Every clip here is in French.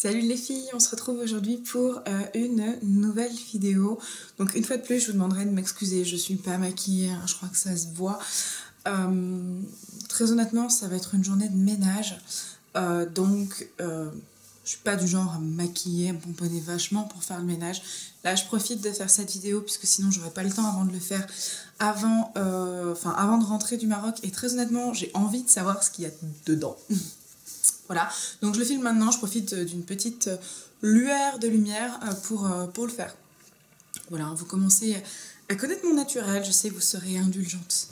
Salut les filles, on se retrouve aujourd'hui pour une nouvelle vidéo. Donc une fois de plus, je vous demanderai de m'excuser, je suis pas maquillée, hein, je crois que ça se voit. Très honnêtement, ça va être une journée de ménage, je suis pas du genre à me maquiller, à me pomponner vachement pour faire le ménage. Là, je profite de faire cette vidéo puisque sinon j'aurais pas le temps avant de le faire avant de rentrer du Maroc. Et très honnêtement, j'ai envie de savoir ce qu'il y a dedans. Voilà, donc je le filme maintenant, je profite d'une petite lueur de lumière pour le faire. Voilà, vous commencez à connaître mon naturel, je sais que vous serez indulgente.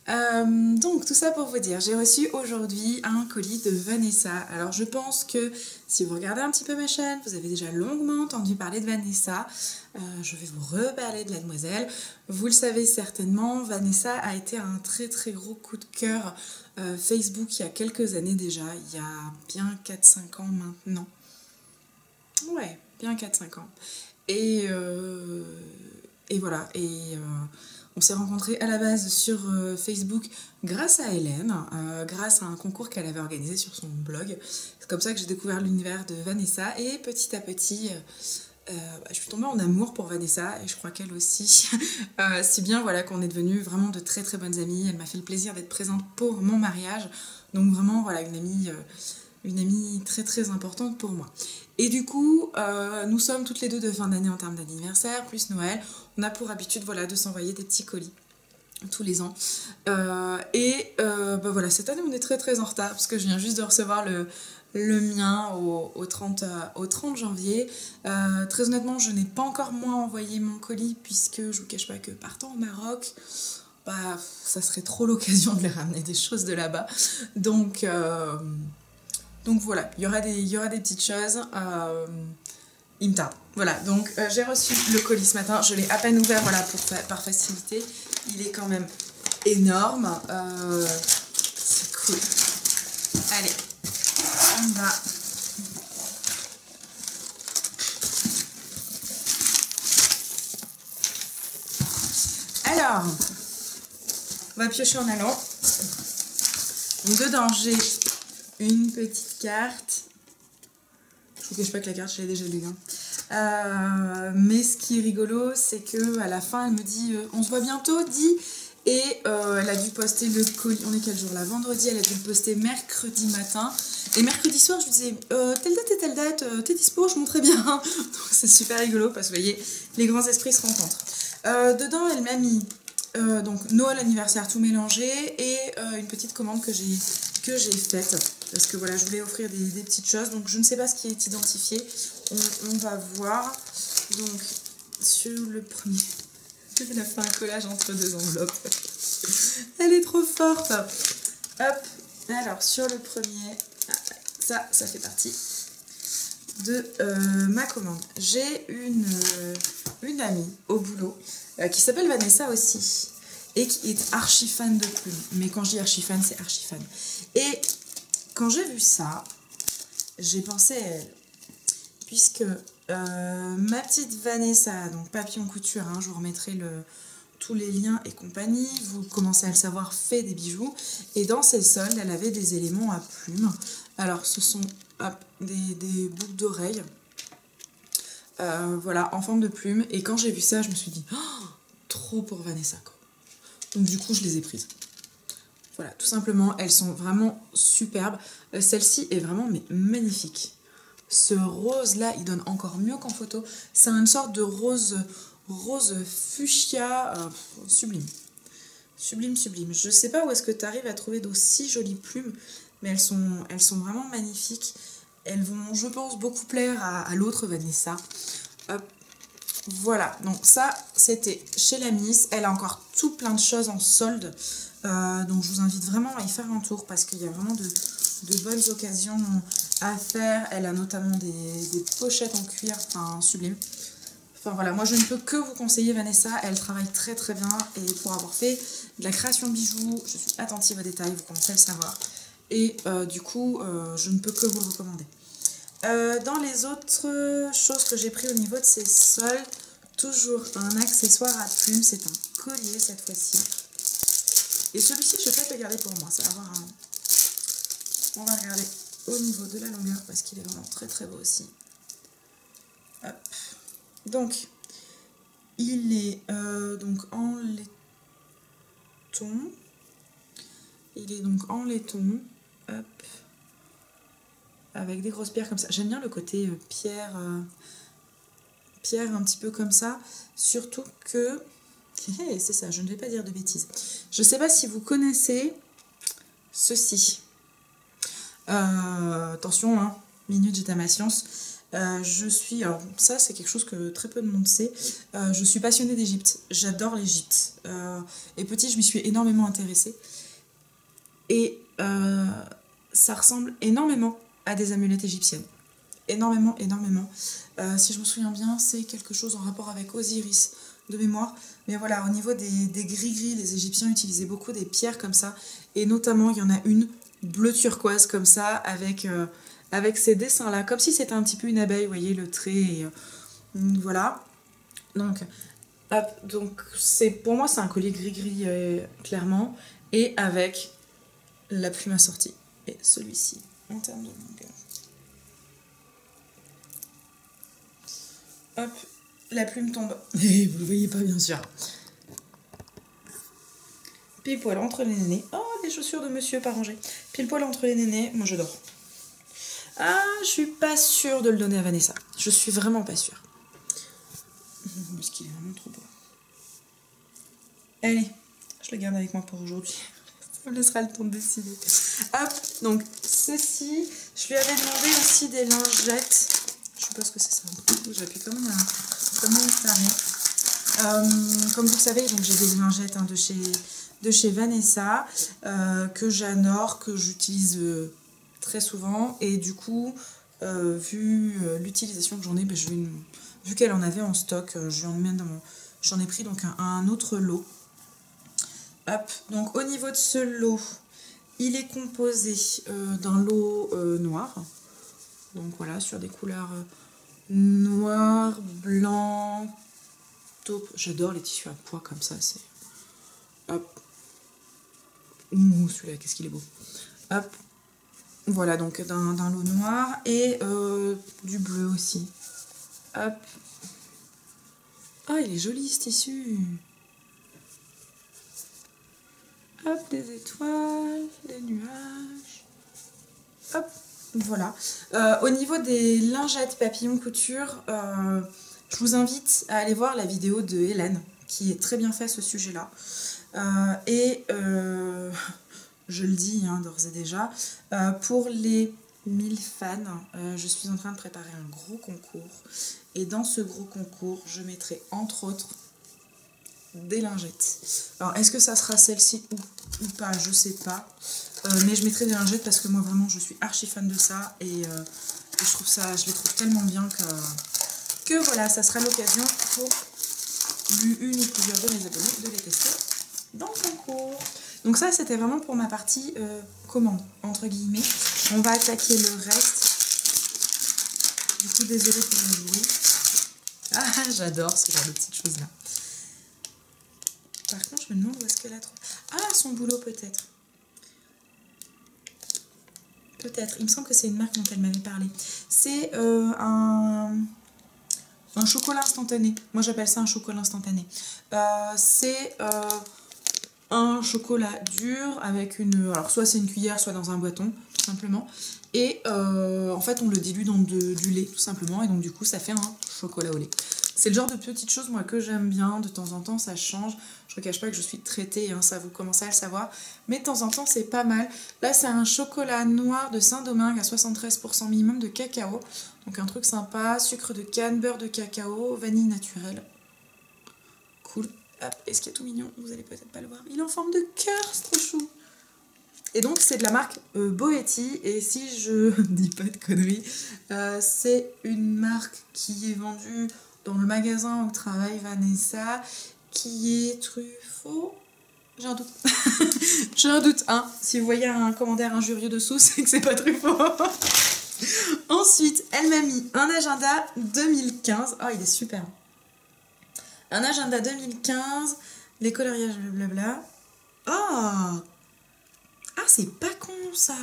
Donc tout ça pour vous dire, j'ai reçu aujourd'hui un colis de Vanessa. Alors je pense que si vous regardez un petit peu ma chaîne, vous avez déjà longuement entendu parler de Vanessa. Je vais vous reparler de la demoiselle. Vous le savez certainement, Vanessa a été un très très gros coup de cœur Facebook il y a quelques années déjà, il y a bien 4-5 ans maintenant. Ouais, bien 4-5 ans. Et voilà, on s'est rencontrés à la base sur Facebook grâce à Hélène, grâce à un concours qu'elle avait organisé sur son blog. C'est comme ça que j'ai découvert l'univers de Vanessa et petit à petit, je suis tombée en amour pour Vanessa et je crois qu'elle aussi. Si bien voilà, qu'on est devenues vraiment de très très bonnes amies. Elle m'a fait le plaisir d'être présente pour mon mariage. Donc vraiment voilà, une amie très très importante pour moi. Et du coup, nous sommes toutes les deux de fin d'année en termes d'anniversaire, plus Noël. On a pour habitude voilà, de s'envoyer des petits colis tous les ans. Voilà, cette année on est très très en retard parce que je viens juste de recevoir le mien au 30 janvier. Très honnêtement, je n'ai pas encore moi envoyé mon colis puisque je vous cache pas que partant au Maroc, ça serait trop l'occasion de les ramener des choses de là-bas. Donc voilà, il y aura des petites choses. Il me tarde. Voilà, donc j'ai reçu le colis ce matin. Je l'ai à peine ouvert voilà, par facilité. Il est quand même énorme. C'est cool. Allez, on va. Alors, on va piocher en allant. Dedans, j'ai une petite carte. Je vous cache pas que la carte, je l'ai déjà lue. Mais ce qui est rigolo, c'est que à la fin, elle me dit on se voit bientôt, dit. Et elle a dû poster le colis. On est quel jour là? Vendredi, elle a dû le poster mercredi matin. Et mercredi soir, je lui disais telle date et telle date, t'es dispo, je montrais bien. Donc c'est super rigolo parce que vous voyez, les grands esprits se rencontrent. Dedans, elle m'a mis donc Noël, anniversaire, tout mélangé et une petite commande que j'ai faite. Parce que voilà, je voulais offrir des petites choses. Donc je ne sais pas ce qui est identifié. On va voir. Donc sur le premier, elle a fait un collage entre deux enveloppes. Elle est trop forte. Hop. Alors sur le premier, ça fait partie de ma commande. J'ai une amie au boulot qui s'appelle Vanessa aussi. Et qui est archi fan de plumes. Mais quand je dis archi fan, c'est archi fan. Et quand j'ai vu ça, j'ai pensé à elle. Puisque ma petite Vanessa, donc Papillon Couture, hein, je vous remettrai tous les liens et compagnie, vous commencez à le savoir, fait des bijoux. Et dans ses soldes, elle avait des éléments à plumes. Alors ce sont des boucles d'oreilles. Voilà, en forme de plumes. Et quand j'ai vu ça, je me suis dit, oh, trop pour Vanessa, quoi. Donc du coup, je les ai prises. Voilà, tout simplement, elles sont vraiment superbes. Celle-ci est vraiment magnifique. Ce rose-là, il donne encore mieux qu'en photo. C'est une sorte de rose fuchsia, sublime. Sublime, sublime. Je sais pas où est-ce que tu arrives à trouver d'aussi jolies plumes, mais elles sont vraiment magnifiques. Elles vont, je pense, beaucoup plaire à l'autre Vanessa. Hop. Voilà, donc ça, c'était chez la Miss. Elle a encore tout plein de choses en solde. Donc je vous invite vraiment à y faire un tour parce qu'il y a vraiment de bonnes occasions à faire. Elle a notamment des pochettes en cuir, enfin sublime. Enfin voilà, moi je ne peux que vous conseiller Vanessa. Elle travaille très très bien et pour avoir fait de la création de bijoux, je suis attentive aux détails, vous commencez à le savoir. Et du coup, je ne peux que vous le recommander. Dans les autres choses que j'ai pris au niveau de ces soldes, toujours un accessoire à plumes, c'est un collier cette fois-ci. Et celui-ci, je vais peut-être le garder pour moi, ça va avoir un... On va regarder au niveau de la longueur parce qu'il est vraiment très très beau aussi. Hop. Donc, il est donc en laiton. Il est donc en laiton. Hop. Avec des grosses pierres comme ça. J'aime bien le côté pierre un petit peu comme ça. Surtout que... c'est ça, je ne vais pas dire de bêtises. Je ne sais pas si vous connaissez ceci. Attention, hein, minute, j'étais à ma science. Je suis... Alors ça, c'est quelque chose que très peu de monde sait. Je suis passionnée d'Égypte. J'adore l'Égypte. Et petite, je m'y suis énormément intéressée. Et ça ressemble énormément à des amulettes égyptiennes. Énormément. Si je me souviens bien, c'est quelque chose en rapport avec Osiris de mémoire. Mais voilà, au niveau des gris-gris, les Égyptiens utilisaient beaucoup des pierres comme ça. Et notamment, il y en a une bleu turquoise comme ça, avec ces dessins-là. Comme si c'était un petit peu une abeille, vous voyez, le trait. Et, voilà. Donc, hop, donc pour moi, c'est un collier gris-gris, clairement. Et avec la plume assortie. Et celui-ci, en termes de longueur. Hop, la plume tombe. Et vous le voyez pas, bien sûr. Pile poil entre les nénés. Oh, des chaussures de monsieur pas rangées. Pile poil entre les nénés. Moi, je dors. Ah, je suis pas sûre de le donner à Vanessa. Je suis vraiment pas sûre. Parce qu'il est vraiment trop beau. Allez, je le garde avec moi pour aujourd'hui. Ça me laissera le temps de décider. Hop, donc ceci. Je lui avais demandé aussi des lingettes. Je suppose que c'est ça. J'appuie comme une tarée. Comme vous le savez, donc j'ai des lingettes de chez Vanessa que j'adore, que j'utilise très souvent. Et du coup, vu l'utilisation que j'en ai, vu qu'elle en avait en stock, j'en ai pris donc un autre lot. Hop, donc au niveau de ce lot, il est composé d'un lot noir. Donc voilà, sur des couleurs noir, blanc, taupe. J'adore les tissus à pois comme ça, c'est... Hop. Ouh, celui-là, qu'est-ce qu'il est beau. Hop. Voilà, donc d'un lot noir et du bleu aussi. Hop. Ah, il est joli ce tissu. Hop, des étoiles, des nuages. Hop, voilà. Au niveau des lingettes papillon couture, je vous invite à aller voir la vidéo de Hélène, qui est très bien fait à ce sujet-là. Je le dis d'ores et déjà, pour les 1000 fans, je suis en train de préparer un gros concours. Et dans ce gros concours, je mettrai entre autres des lingettes. Alors, est-ce que ça sera celle-ci ou pas? Je sais pas. Mais je mettrai des lingettes parce que moi, vraiment, je suis archi fan de ça. Et je les trouve tellement bien que voilà, ça sera l'occasion pour une ou plusieurs de mes abonnés de les tester dans le concours. Donc ça, c'était vraiment pour ma partie commande, entre guillemets. On va attaquer le reste. Du coup, désolée pour le bruit. Ah, j'adore ce genre de petites choses-là. Par contre, je me demande où est-ce qu'elle a trouvé. Ah, son boulot peut-être. Peut-être. Il me semble que c'est une marque dont elle m'avait parlé. C'est un chocolat instantané. Moi, j'appelle ça un chocolat instantané. C'est un chocolat dur avec une... Alors, soit c'est une cuillère, soit dans un boîton, tout simplement. Et en fait, on le dilue dans du lait, tout simplement. Et donc, du coup, ça fait un chocolat au lait. C'est le genre de petites choses, moi, que j'aime bien. De temps en temps, ça change. Je ne cache pas que je suis traitée, ça vous commencez à le savoir. Mais de temps en temps, c'est pas mal. Là, c'est un chocolat noir de Saint-Domingue à 73% minimum de cacao. Donc, un truc sympa. Sucre de canne, beurre de cacao, vanille naturelle. Cool. Hop, est-ce qu'il est tout mignon? Vous allez peut-être pas le voir. Il est en forme de cœur, c'est trop chou. Et donc, c'est de la marque Boetti. Et si je dis pas de conneries, c'est une marque qui est vendue dans le magasin où travaille Vanessa, qui est Truffaut. J'ai un doute. J'ai un doute, Si vous voyez un commentaire injurieux dessous, c'est que c'est pas Truffaut. Ensuite, elle m'a mis un agenda 2015. Oh, il est super. Un agenda 2015, les coloriages, blablabla. Oh! Ah, c'est pas con, ça.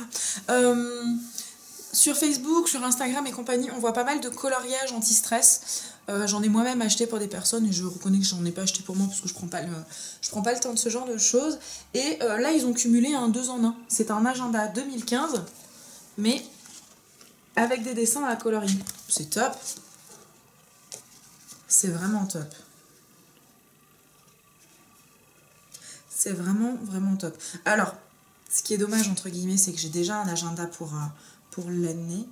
Sur Facebook, sur Instagram et compagnie, on voit pas mal de coloriage anti-stress. J'en ai moi-même acheté pour des personnes et je reconnais que j'en ai pas acheté pour moi parce que je prends pas le temps de ce genre de choses. Et là, ils ont cumulé un 2 en 1. C'est un agenda 2015, mais avec des dessins à coloris. C'est top. C'est vraiment top. C'est vraiment, vraiment top. Alors, ce qui est dommage, entre guillemets, c'est que j'ai déjà un agenda pour l'année.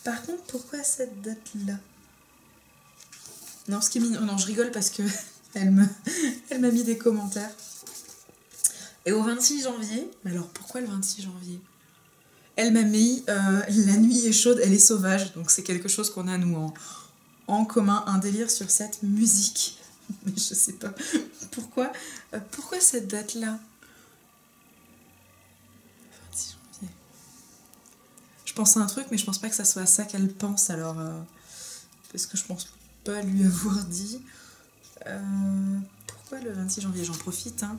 Par contre, pourquoi cette date-là? Non, ce qui est mignon... Non, je rigole parce que elle m'a mis des commentaires. Et au 26 janvier... Mais alors, pourquoi le 26 janvier? Elle m'a mis la nuit est chaude, elle est sauvage. Donc c'est quelque chose qu'on a, nous, en commun. Un délire sur cette musique. Mais je sais pas pourquoi. Pourquoi cette date-là? 26 janvier. Je pense à un truc, mais je pense pas que ça soit à ça qu'elle pense. Alors, parce que je pense pas lui avoir dit. Pourquoi le 26 janvier? J'en profite. Hein.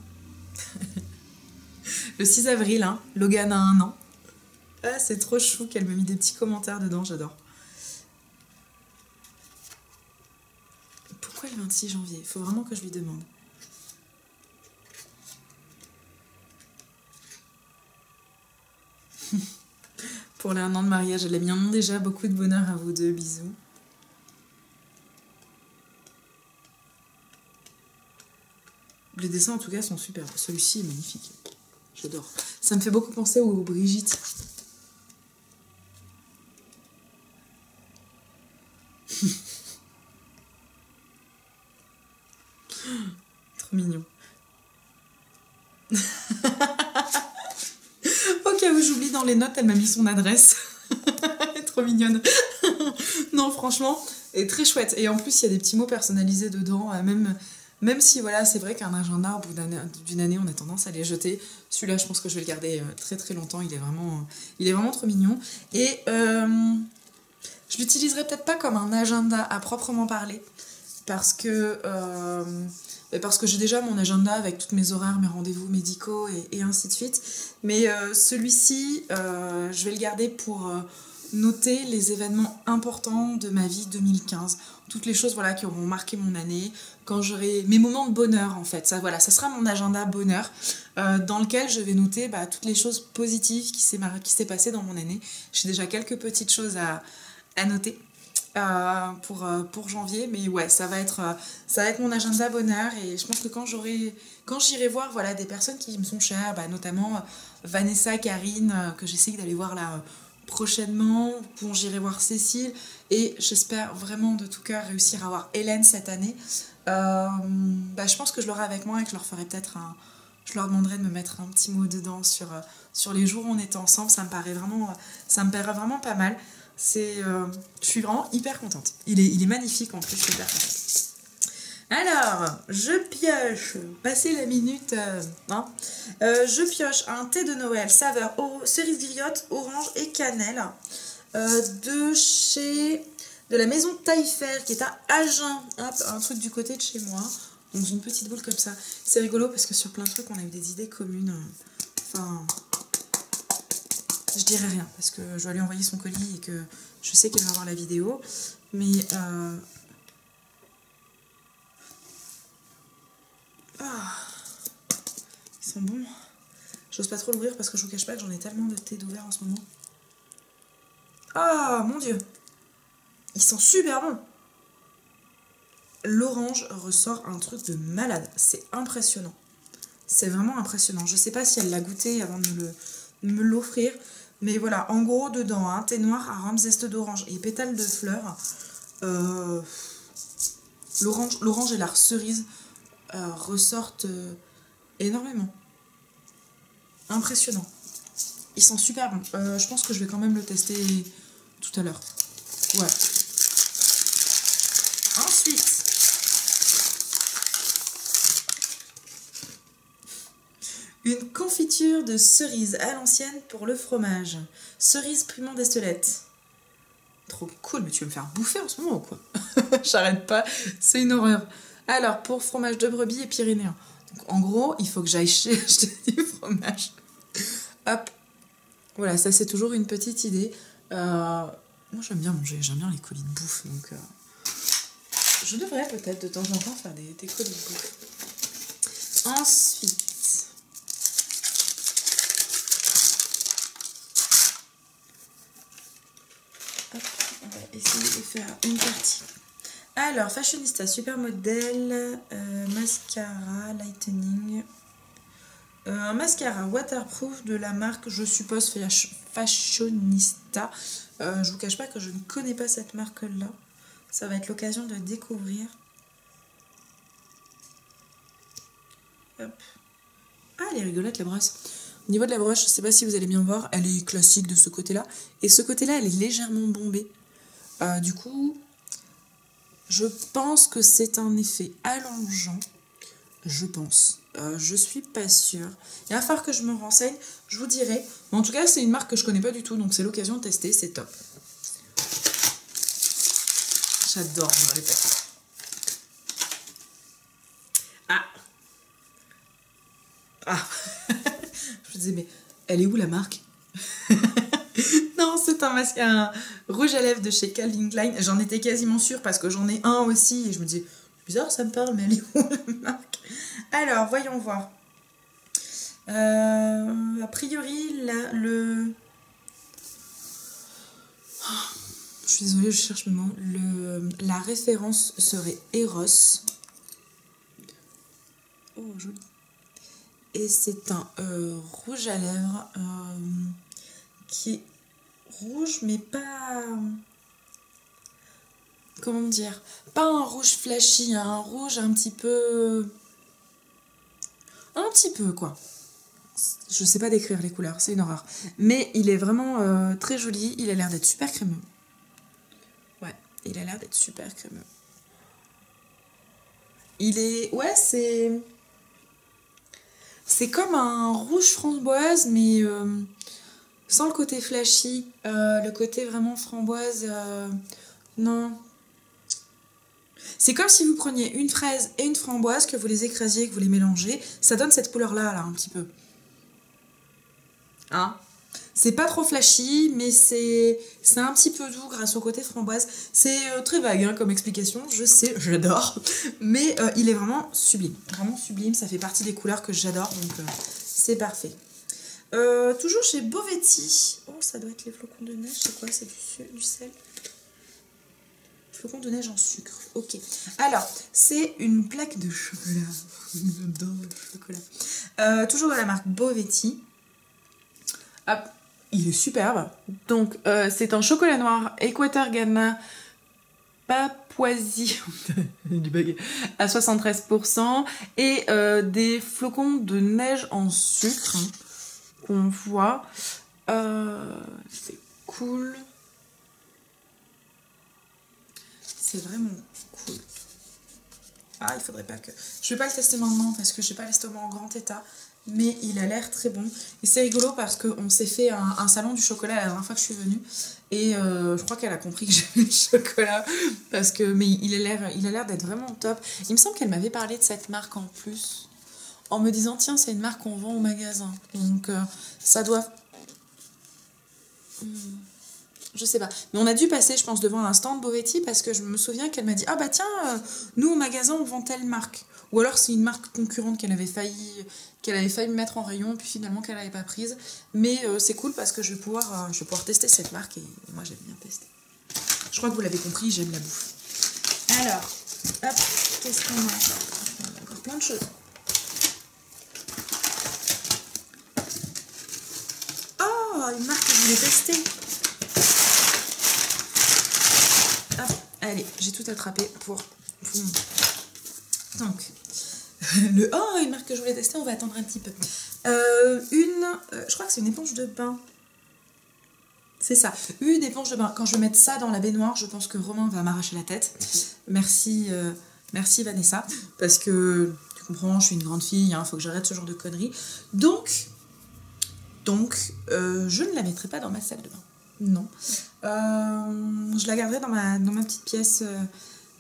Le 6 avril, hein, Logan a 1 an. Ah, c'est trop chou qu'elle me mis des petits commentaires dedans, j'adore. Pourquoi le 26 janvier? Il faut vraiment que je lui demande. Pour les 1 an de mariage, elle a mis un nom déjà. Beaucoup de bonheur à vous deux, bisous. Les dessins en tout cas sont super. Celui-ci est magnifique. J'adore. Ça me fait beaucoup penser aux Brigitte. Trop mignon. Au cas où j'oublie dans les notes, elle m'a mis son adresse. Trop mignonne. Non, franchement, elle est très chouette. Et en plus, il y a des petits mots personnalisés dedans. Même si, voilà, c'est vrai qu'un agenda, au bout d'une année, on a tendance à les jeter. Celui-là, je pense que je vais le garder très très longtemps. Il est vraiment trop mignon. Et je l'utiliserai peut-être pas comme un agenda à proprement parler. Parce que j'ai déjà mon agenda avec tous mes horaires, mes rendez-vous médicaux et ainsi de suite. Mais celui-ci, je vais le garder pour noter les événements importants de ma vie 2015. Toutes les choses qui auront marqué mon année, quand j'aurai mes moments de bonheur en fait. Ça sera mon agenda bonheur dans lequel je vais noter toutes les choses positives qui s'est passé dans mon année. J'ai déjà quelques petites choses à noter. Pour janvier, mais ouais, ça va être mon agenda bonheur. Et je pense que quand j'irai voir des personnes qui me sont chères, notamment Vanessa, Karine, que j'essaie d'aller voir là prochainement, bon, j'irai voir Cécile et j'espère vraiment de tout cœur réussir à voir Hélène cette année. Je pense que je l'aurai avec moi et que je leur ferai je leur demanderai de me mettre un petit mot dedans sur les jours où on était ensemble. Ça me paraît vraiment pas mal. Je suis vraiment hyper contente. Il est magnifique en plus, je suis hyper contente. Alors, je pioche, passez la minute, je pioche un thé de Noël, saveur cerise griotte, orange et cannelle, de la maison Taillefer qui est à Agen, un truc du côté de chez moi, dans une petite boule comme ça. C'est rigolo parce que sur plein de trucs, on a eu des idées communes, je dirais rien parce que je dois lui envoyer son colis et que je sais qu'elle va voir la vidéo. Mais ils sont bons. J'ose pas trop l'ouvrir parce que je vous cache pas que j'en ai tellement de thé d'ouvert en ce moment. Ah mon dieu, ils sont super bons. L'orange ressort un truc de malade. C'est impressionnant. C'est vraiment impressionnant. Je sais pas si elle l'a goûté avant de me l'offrir. Mais voilà, en gros, dedans, thé noir, arôme, zeste d'orange et pétales de fleurs. L'orange et la cerise ressortent énormément. Impressionnant. Ils sont super bons. Je pense que je vais quand même le tester tout à l'heure. Ouais. Ensuite, une confiture de cerise à l'ancienne pour le fromage. Cerise piment d'Estelette. Trop cool, mais tu veux me faire bouffer en ce moment ou quoi? J'arrête pas, c'est une horreur. Alors, pour fromage de brebis et pyrénéen. Donc, en gros, il faut que j'aille acheter du fromage. Hop. Voilà, ça c'est toujours une petite idée. Moi j'aime bien manger, j'aime bien les colis de bouffe. Donc je devrais peut-être de temps en temps faire des colis de bouffe. Ensuite... Hop, on va essayer de faire une partie. Alors, Fashionista, Supermodel, mascara, lightening. Un mascara waterproof de la marque, je suppose, Fashionista. Je vous cache pas que je ne connais pas cette marque-là. Ça va être l'occasion de découvrir. Hop. Ah, elle est rigolote la brosse. Au niveau de la broche, je ne sais pas si vous allez bien voir, elle est classique de ce côté-là. Et ce côté-là, elle est légèrement bombée. Du coup, je pense que c'est un effet allongeant. Je pense. Je suis pas sûre. Il va falloir que je me renseigne. Je vous dirai. Mais en tout cas, c'est une marque que je connais pas du tout. Donc, c'est l'occasion de tester. C'est top. J'adore les paquets. Ah. Ah. Je me disais, mais elle est où la marque? Non, c'est un masque, un rouge à lèvres de chez Calvin Klein. J'en étais quasiment sûre parce que j'en ai un aussi. Et je me disais, bizarre, ça me parle, mais elle est où la marque? Alors, voyons voir. A priori, là, le... Je suis désolée, je cherche mes mots. La référence serait Eros. Oh, joli. Et c'est un rouge à lèvres qui est rouge, mais pas... Comment dire? Pas un rouge flashy, hein, un rouge un petit peu... Un petit peu, quoi. Je sais pas décrire les couleurs, c'est une horreur. Mais il est vraiment très joli. Il a l'air d'être super crémeux. Ouais, il a l'air d'être super crémeux. Il est... Ouais, c'est... C'est comme un rouge framboise, mais sans le côté flashy. Le côté vraiment framboise... Non. C'est comme si vous preniez une fraise et une framboise, que vous les écrasiez, que vous les mélangez. Ça donne cette couleur-là, là, un petit peu. Hein? C'est pas trop flashy, mais c'est un petit peu doux grâce au côté framboise. C'est très vague hein, comme explication, je sais, j'adore. Mais il est vraiment sublime. Vraiment sublime, ça fait partie des couleurs que j'adore, donc c'est parfait. Toujours chez Bovetti. Oh, ça doit être les flocons de neige, c'est quoi? C'est du sel? Flocons de neige en sucre, ok. Alors, c'est une plaque de chocolat. J'adore le chocolat. Toujours de la marque Bovetti. Hop, il est superbe. Donc, c'est un chocolat noir Équateur Ghana Papouasie du bug à 73% et des flocons de neige en sucre hein, qu'on voit. C'est cool. C'est vraiment cool. Ah, il faudrait pas que... Je vais pas le tester maintenant parce que j'ai pas l'estomac en grand état. Mais il a l'air très bon. Et c'est rigolo parce qu'on s'est fait un salon du chocolat la dernière fois que je suis venue. Et je crois qu'elle a compris que j'aimais le chocolat. Parce que, mais il a l'air d'être vraiment top. Il me semble qu'elle m'avait parlé de cette marque en plus. En me disant, tiens, c'est une marque qu'on vend au magasin. Donc, ça doit... Je sais pas. Mais on a dû passer, je pense, devant un stand Bovetti parce que je me souviens qu'elle m'a dit, ah bah tiens, nous au magasin, on vend telle marque. Ou alors c'est une marque concurrente qu'elle avait failli mettre en rayon, puis finalement qu'elle n'avait pas prise. Mais c'est cool parce que je vais pouvoir tester cette marque et moi j'aime bien tester. Je crois que vous l'avez compris, j'aime la bouffe. Alors, hop, qu'est-ce qu'on a? On a encore plein de choses. Oh, une marque que je voulais tester. Hop, allez, j'ai tout attrapé pour... Donc... une marque que je voulais tester, on va attendre un petit peu. Je crois que c'est une éponge de bain. C'est ça, une éponge de bain. Quand je vais mettre ça dans la baignoire, je pense que Romain va m'arracher la tête. Merci Vanessa, parce que tu comprends, je suis une grande fille, hein, faut que j'arrête ce genre de conneries. Donc, je ne la mettrai pas dans ma salle de bain. Non. Je la garderai dans ma petite pièce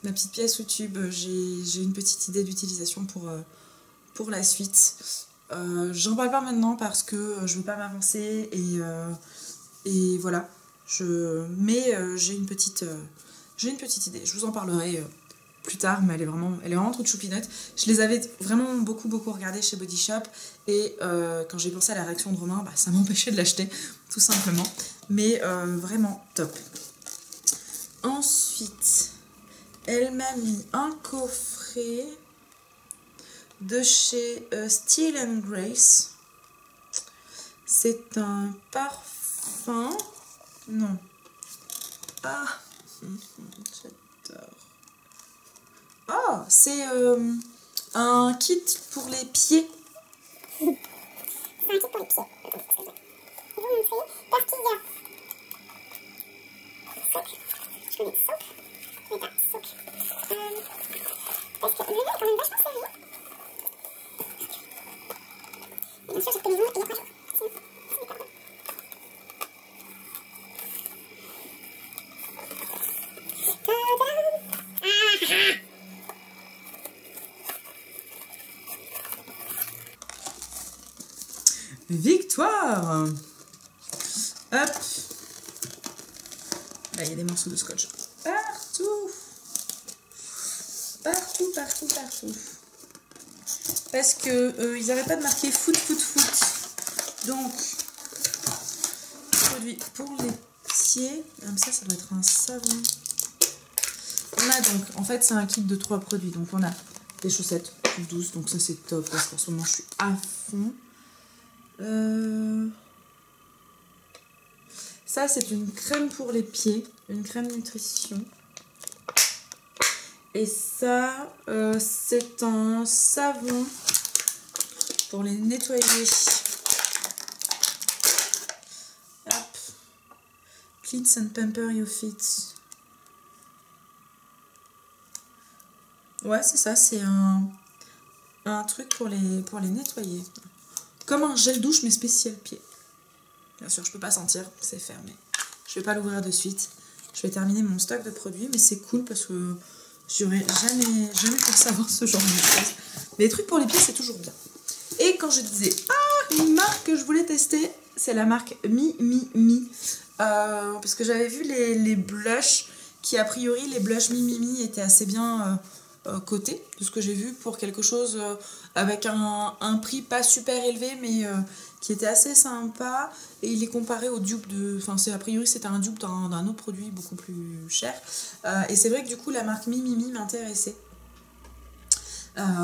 ma petite pièce au tube, j'ai une petite idée d'utilisation pour la suite. J'en parle pas maintenant parce que je veux pas m'avancer et voilà. Mais j'ai une petite idée. Je vous en parlerai plus tard, mais elle est vraiment toute choupinette. Je les avais vraiment beaucoup regardées chez Body Shop et quand j'ai pensé à la réaction de Romain, bah, ça m'empêchait de l'acheter, tout simplement. Mais vraiment top. Ensuite, elle m'a mis un coffret de chez Steel and Grace. C'est un parfum. Non. Ah, j'adore. Oh, c'est un kit pour les pieds. C'est un kit pour les pieds. Je vais vous montrer. Tortilla. Socle. Je connais socle. Mais pas socle. Parce que le lait est quand même vachement serré. Et bien sûr, j'ai pris les noms et il y a 3 jours. Victoire. Hop. Là, il y a des morceaux de scotch partout. Partout. Parce que ils n'arrêtent pas de marquer foot. Donc, produit pour les pieds. Comme ça doit être un savon. On a donc, en fait, c'est un kit de 3 produits. Donc, on a des chaussettes toutes douces. Donc, ça, c'est top parce qu'en ce moment, je suis à fond. Ça, c'est une crème pour les pieds. Une crème nutrition. Et ça, c'est un savon pour les nettoyer. Hop. Cleans and Pamper Your Feet. Ouais, c'est ça, c'est un truc pour les nettoyer. Comme un gel douche, mais spécial pied. Bien sûr, je peux pas sentir, c'est fermé. Je vais pas l'ouvrir de suite. Je vais terminer mon stock de produits, mais c'est cool parce que j'aurais jamais pensé avoir ce genre de choses. Mais les trucs pour les pieds, c'est toujours bien. Et quand je disais, une marque que je voulais tester, c'est la marque Mi. Parce que j'avais vu les blushs, qui a priori, les blushs Mi étaient assez bien cotés, de ce que j'ai vu, pour quelque chose avec un prix pas super élevé, mais qui était assez sympa. Et il est comparé au dupe de... Enfin, a priori, c'était un dupe d'un autre produit beaucoup plus cher. Et c'est vrai que du coup, la marque Mi m'intéressait.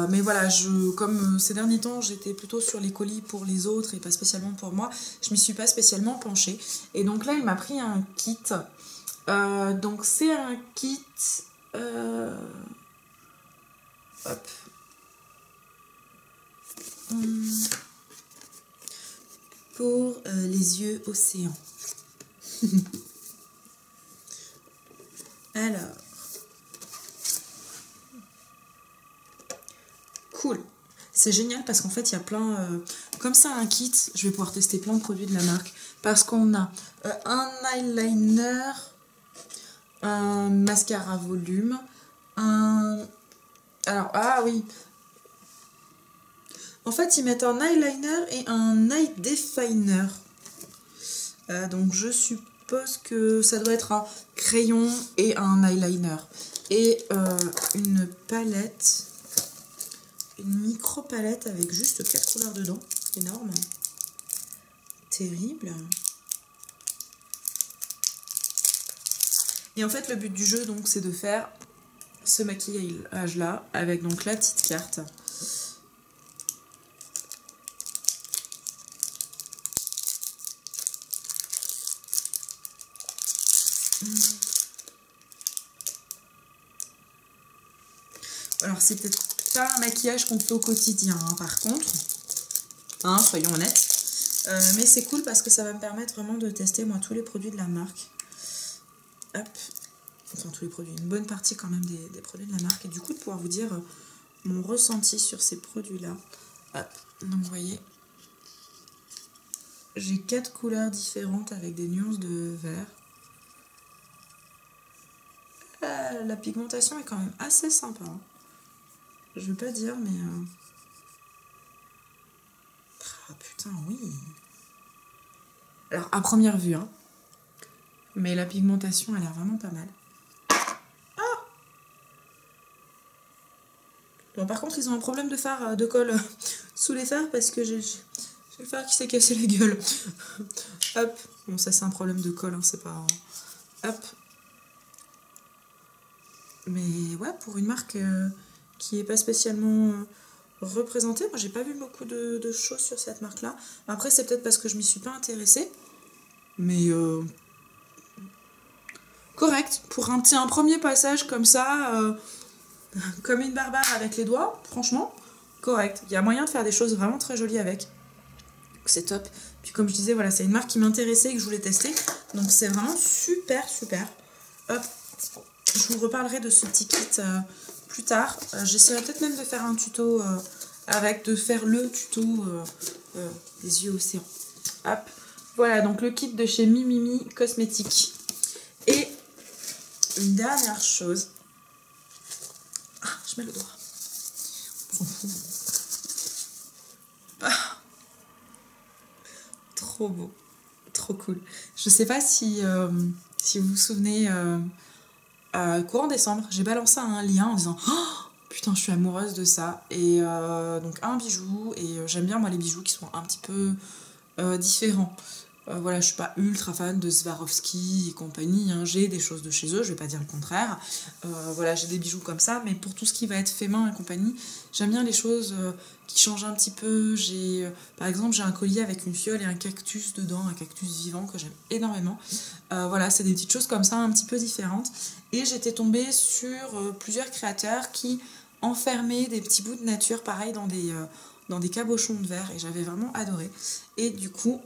Mais voilà, comme ces derniers temps, j'étais plutôt sur les colis pour les autres et pas spécialement pour moi, je m'y suis pas spécialement penchée. Et donc là, il m'a pris un kit. Donc c'est un kit... Hop. Pour les yeux océans. Alors. Cool. C'est génial parce qu'en fait, il y a plein... comme ça, un kit, je vais pouvoir tester plein de produits de la marque. Parce qu'on a un eyeliner, un mascara volume, Alors, oui. En fait, ils mettent un eyeliner et un eye definer. Donc, je suppose que ça doit être un crayon et un eyeliner. Et une palette... Une micro palette avec juste 4 couleurs dedans. Énorme. Terrible. Et en fait, le but du jeu, donc, c'est de faire ce maquillage-là avec donc la petite carte. Alors, c'est peut-être pas un maquillage qu'on fait au quotidien, hein, par contre. Soyons honnêtes. Mais c'est cool parce que ça va me permettre vraiment de tester, moi, tous les produits de la marque. Hop. Enfin, tous les produits. Une bonne partie, quand même, des produits de la marque. Et du coup, de pouvoir vous dire mon ressenti sur ces produits-là. Hop. Donc, vous voyez, j'ai 4 couleurs différentes avec des nuances de vert. la pigmentation est quand même assez sympa. Hein. Je veux pas dire, mais... Ah putain, oui. Alors, à première vue, hein. Mais la pigmentation a l'air vraiment pas mal. Ah bon, par contre, ils ont un problème de fard, de colle sous les fards parce que j'ai le fard qui s'est cassé la gueule. Hop. Bon, ça, c'est un problème de colle, hein, c'est pas... Hop. Mais ouais, pour une marque qui est pas spécialement représentée, moi, j'ai pas vu beaucoup de choses sur cette marque-là. Après, c'est peut-être parce que je m'y suis pas intéressée. Mais... correct. Pour un premier passage comme ça, comme une barbare avec les doigts, franchement, correct. Il y a moyen de faire des choses vraiment très jolies avec. C'est top. Puis comme je disais, voilà, c'est une marque qui m'intéressait et que je voulais tester. Donc c'est vraiment super, super. Hop. Je vous reparlerai de ce petit kit plus tard. J'essaierai peut-être même de faire un tuto de faire le tuto des yeux océans. Hop. Voilà, donc le kit de chez Mimimi Cosmétiques. Et une dernière chose. Ah, je mets le doigt. Ah, trop beau. Trop cool. Je sais pas si vous vous souvenez, courant décembre, j'ai balancé un lien en disant oh, putain, je suis amoureuse de ça. Et donc un bijou, et j'aime bien moi les bijoux qui sont un petit peu différents. Voilà, je suis pas ultra fan de Swarovski et compagnie, hein. J'ai des choses de chez eux, je vais pas dire le contraire. Voilà, j'ai des bijoux comme ça, mais pour tout ce qui va être fait main et compagnie, j'aime bien les choses qui changent un petit peu. Par exemple, j'ai un collier avec une fiole et un cactus dedans, un cactus vivant que j'aime énormément. Voilà, c'est des petites choses comme ça, un petit peu différentes. Et j'étais tombée sur plusieurs créateurs qui enfermaient des petits bouts de nature, pareil, dans des cabochons de verre, et j'avais vraiment adoré. Et du coup...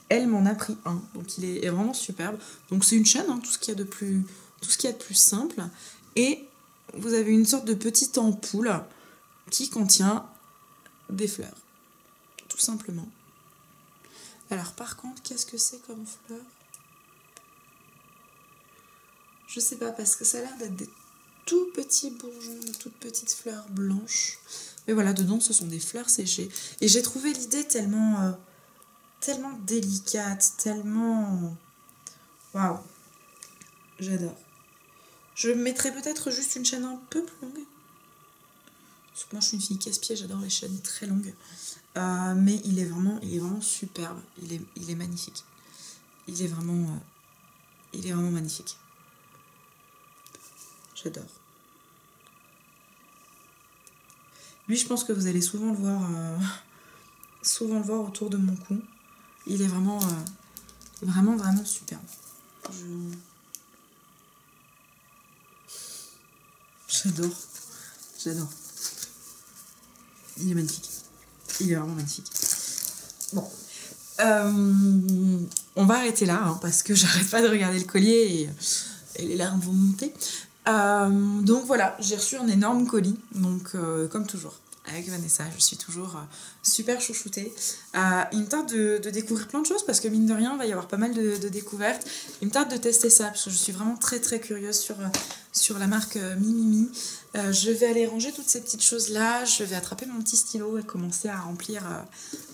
elle m'en a pris un, donc il est vraiment superbe. Donc c'est une chaîne, hein, tout ce qu'il y a de plus simple. Et vous avez une sorte de petite ampoule qui contient des fleurs, tout simplement. Alors par contre, qu'est-ce que c'est comme fleurs? Je sais pas, parce que ça a l'air d'être des tout petits bourgeons, de toutes petites fleurs blanches. Mais voilà, dedans ce sont des fleurs séchées. Et j'ai trouvé l'idée tellement délicate, tellement... Waouh, j'adore. Je mettrais peut-être juste une chaîne un peu plus longue. Parce que moi je suis une fille casse-pied, j'adore les chaînes très longues. Mais il est vraiment superbe. Il est magnifique. Il est vraiment magnifique. J'adore. Lui, je pense que vous allez souvent le voir autour de mon cou. Il est vraiment superbe. J'adore. Il est magnifique. Il est vraiment magnifique. Bon. On va arrêter là, hein, parce que j'arrête pas de regarder le collier et les larmes vont monter. Donc voilà, j'ai reçu un énorme colis. Donc comme toujours. Avec Vanessa, je suis toujours super chouchoutée. Il me tarde de découvrir plein de choses parce que mine de rien, il va y avoir pas mal de découvertes. Il me tarde de tester ça parce que je suis vraiment très très curieuse sur la marque Mimimi. Je vais aller ranger toutes ces petites choses-là. Je vais attraper mon petit stylo et commencer à remplir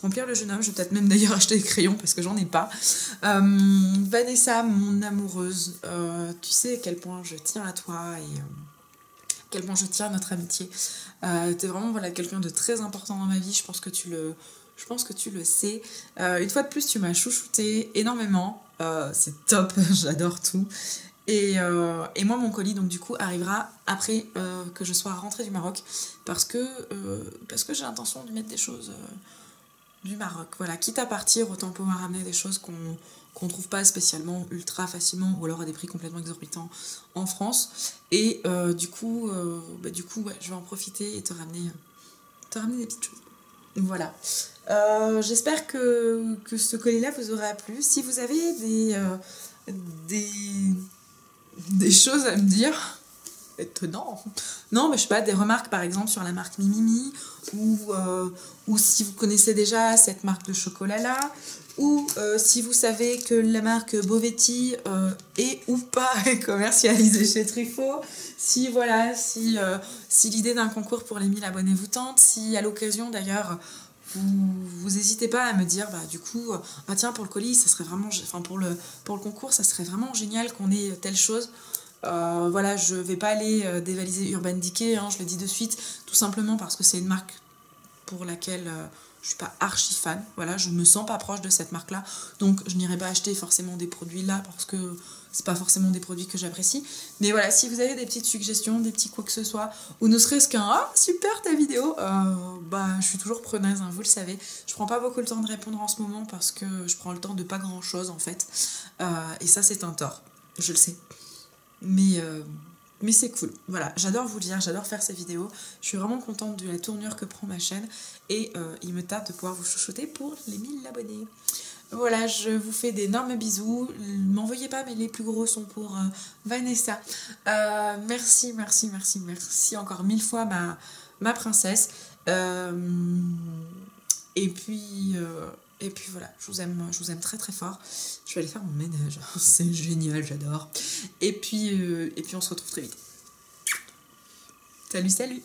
le jeune homme. Je vais peut-être même d'ailleurs acheter des crayons parce que j'en ai pas. Vanessa, mon amoureuse, tu sais à quel point je tiens à toi et... quel point je tiens à notre amitié. T'es vraiment quelqu'un de très important dans ma vie, je pense que tu le sais. Une fois de plus, tu m'as chouchouté énormément. C'est top, j'adore tout. Et moi, mon colis, donc du coup, arrivera après que je sois rentrée du Maroc, parce que j'ai l'intention de mettre des choses du Maroc. Voilà, quitte à partir, autant pouvoir ramener des choses qu'on trouve pas spécialement ultra facilement ou alors à des prix complètement exorbitants en France. Et du coup, ouais, je vais en profiter et te ramener des petites choses. Voilà. J'espère que ce colis-là vous aura plu. Si vous avez des choses à me dire, étonnant. Non, mais je sais pas, des remarques par exemple sur la marque Mimimi, ou si vous connaissez déjà cette marque de chocolat-là, ou si vous savez que la marque Bovetti est ou pas commercialisée chez Truffaut, si voilà, si l'idée d'un concours pour les 1000 abonnés vous tente, si à l'occasion d'ailleurs vous n'hésitez pas à me dire du coup ah tiens pour le colis ça serait vraiment enfin pour le concours ça serait vraiment génial qu'on ait telle chose. Voilà, je vais pas aller dévaliser Urban Decay, hein, je le dis de suite, tout simplement parce que c'est une marque pour laquelle je suis pas archi fan, voilà, je me sens pas proche de cette marque là, donc je n'irai pas acheter forcément des produits là parce que c'est pas forcément des produits que j'apprécie. Mais voilà, si vous avez des petites suggestions, des petits quoi que ce soit, ou ne serait-ce qu'un ah super ta vidéo, je suis toujours preneuse, hein, vous le savez. Je prends pas beaucoup le temps de répondre en ce moment parce que je prends le temps de pas grand chose en fait, et ça c'est un tort, je le sais. Mais c'est cool, voilà, j'adore vous lire, j'adore faire ces vidéos, je suis vraiment contente de la tournure que prend ma chaîne et il me tarde de pouvoir vous chouchouter pour les 1000 abonnés. Voilà, je vous fais d'énormes bisous, m'envoyez pas mais les plus gros sont pour Vanessa. Merci encore 1000 fois ma princesse. Et puis voilà, je vous aime très très fort. Je vais aller faire mon ménage, c'est génial, j'adore. Et puis on se retrouve très vite. Salut